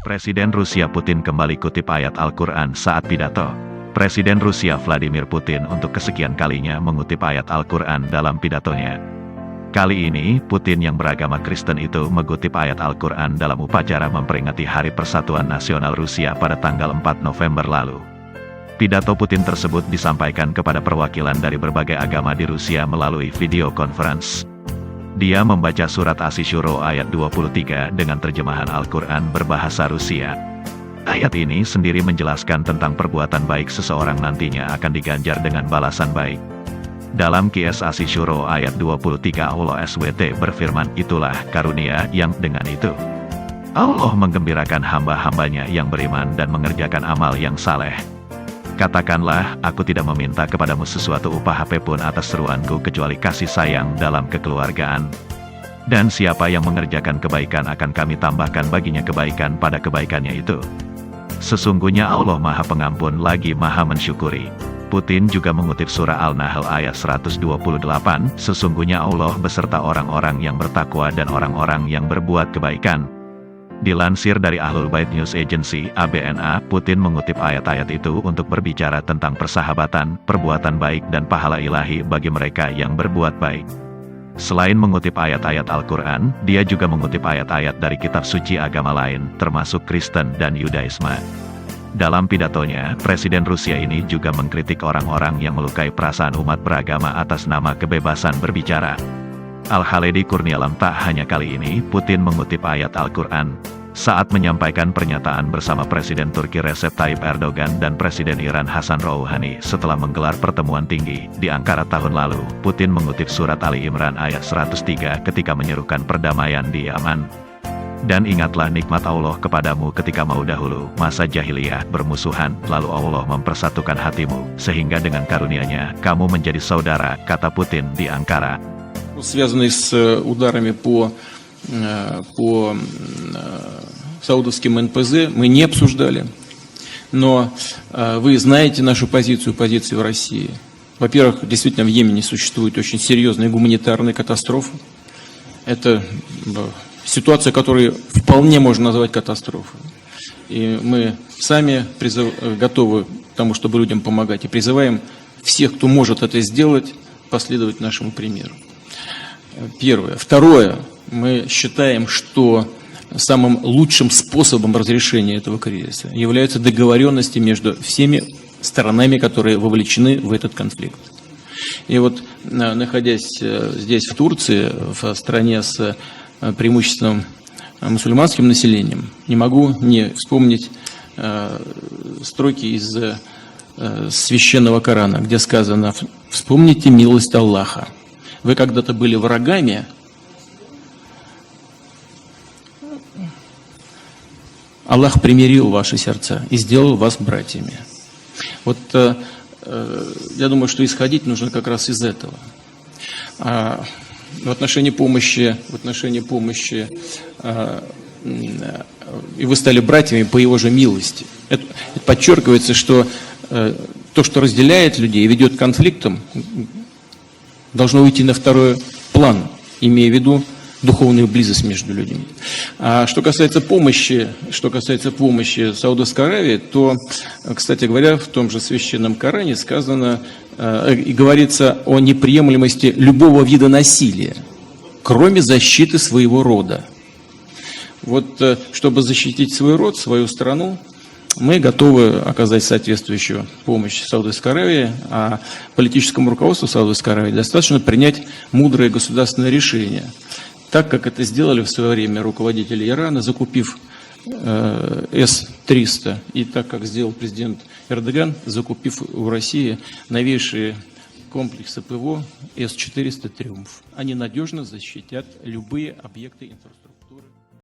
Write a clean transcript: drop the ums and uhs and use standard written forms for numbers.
Presiden Rusia Putin kembali kutip ayat Al-Quran saat pidato. Presiden Rusia Vladimir Putin untuk kesekian kalinya mengutip ayat Al-Quran dalam pidatonya. Kali ini, Putin yang beragama Kristen itu mengutip ayat Al-Quran dalam upacara memperingati Hari Persatuan Nasional Rusia pada tanggal 4 November lalu. Pidato Putin tersebut disampaikan kepada perwakilan dari berbagai agama di Rusia melalui video conference. Dia membaca surat As-Syura ayat 23 dengan terjemahan Al-Quran berbahasa Rusia. Ayat ini sendiri menjelaskan tentang perbuatan baik seseorang nantinya akan diganjar dengan balasan baik. Dalam Qiyas As-Syura ayat 23 Allah SWT berfirman, itulah karunia yang dengan itu Allah menggembirakan hamba-hambanya yang beriman dan mengerjakan amal yang saleh. Katakanlah, aku tidak meminta kepadamu sesuatu upah apapun atas seruanku kecuali kasih sayang dalam kekeluargaan. Dan siapa yang mengerjakan kebaikan akan kami tambahkan baginya kebaikan pada kebaikannya itu. Sesungguhnya Allah Maha Pengampun lagi Maha Mensyukuri. Putin juga mengutip surah Al-Nahl ayat 128, sesungguhnya Allah beserta orang-orang yang bertakwa dan orang-orang yang berbuat kebaikan. Dilansir dari Ahlul Bait News Agency, ABNA, Putin mengutip ayat-ayat itu untuk berbicara tentang persahabatan, perbuatan baik dan pahala ilahi bagi mereka yang berbuat baik. Selain mengutip ayat-ayat Al-Quran, dia juga mengutip ayat-ayat dari kitab suci agama lain, termasuk Kristen dan Yudaisme. Dalam pidatonya, Presiden Rusia ini juga mengkritik orang-orang yang melukai perasaan umat beragama atas nama kebebasan berbicara. Al-Khaledi Kurnialam tak hanya kali ini, Putin mengutip ayat Al-Quran saat menyampaikan pernyataan bersama Presiden Turki Recep Tayyip Erdogan dan Presiden Iran Hassan Rouhani setelah menggelar pertemuan tinggi di Ankara tahun lalu. Putin mengutip surat Ali Imran ayat 103 ketika menyerukan perdamaian di Yaman. Dan ingatlah nikmat Allah kepadamu ketika mau dahulu masa jahiliyah bermusuhan, lalu Allah mempersatukan hatimu, sehingga dengan karunia-Nya kamu menjadi saudara, kata Putin di Ankara. Связанный с ударами по саудовским НПЗ, мы не обсуждали. Но вы знаете нашу позицию в России. Во-первых, действительно в Йемене существует очень серьезная гуманитарная катастрофа. Это ситуация, которую вполне можно назвать катастрофой. И мы сами готовы к тому, чтобы людям помогать. И призываем всех, кто может это сделать, последовать нашему примеру. Первое. Второе. Мы считаем, что самым лучшим способом разрешения этого кризиса являются договоренности между всеми сторонами, которые вовлечены в этот конфликт. И вот, находясь здесь, в Турции, в стране с преимущественным мусульманским населением, не могу не вспомнить строки из священного Корана, где сказано: «Вспомните милость Аллаха. Вы когда-то были врагами, Аллах примирил ваши сердца и сделал вас братьями». Вот я думаю, что исходить нужно как раз из этого. В отношении помощи, и вы стали братьями по Его же милости. Это подчеркивается, что то, что разделяет людей и ведет к конфликтам, должно уйти на второй план, имея в виду духовную близость между людьми. А что касается помощи Саудовской Аравии, то, кстати говоря, в том же священном Коране сказано и говорится о неприемлемости любого вида насилия, кроме защиты своего рода. Вот, чтобы защитить свой род, свою страну, мы готовы оказать соответствующую помощь Саудовской Аравии, а политическому руководству Саудовской Аравии достаточно принять мудрое государственное решение, так как это сделали в свое время руководители Ирана, закупив С-300, и так как сделал президент Эрдоган, закупив у России новейшие комплексы ПВО С-400 «Триумф». Они надежно защитят любые объекты инфраструктуры.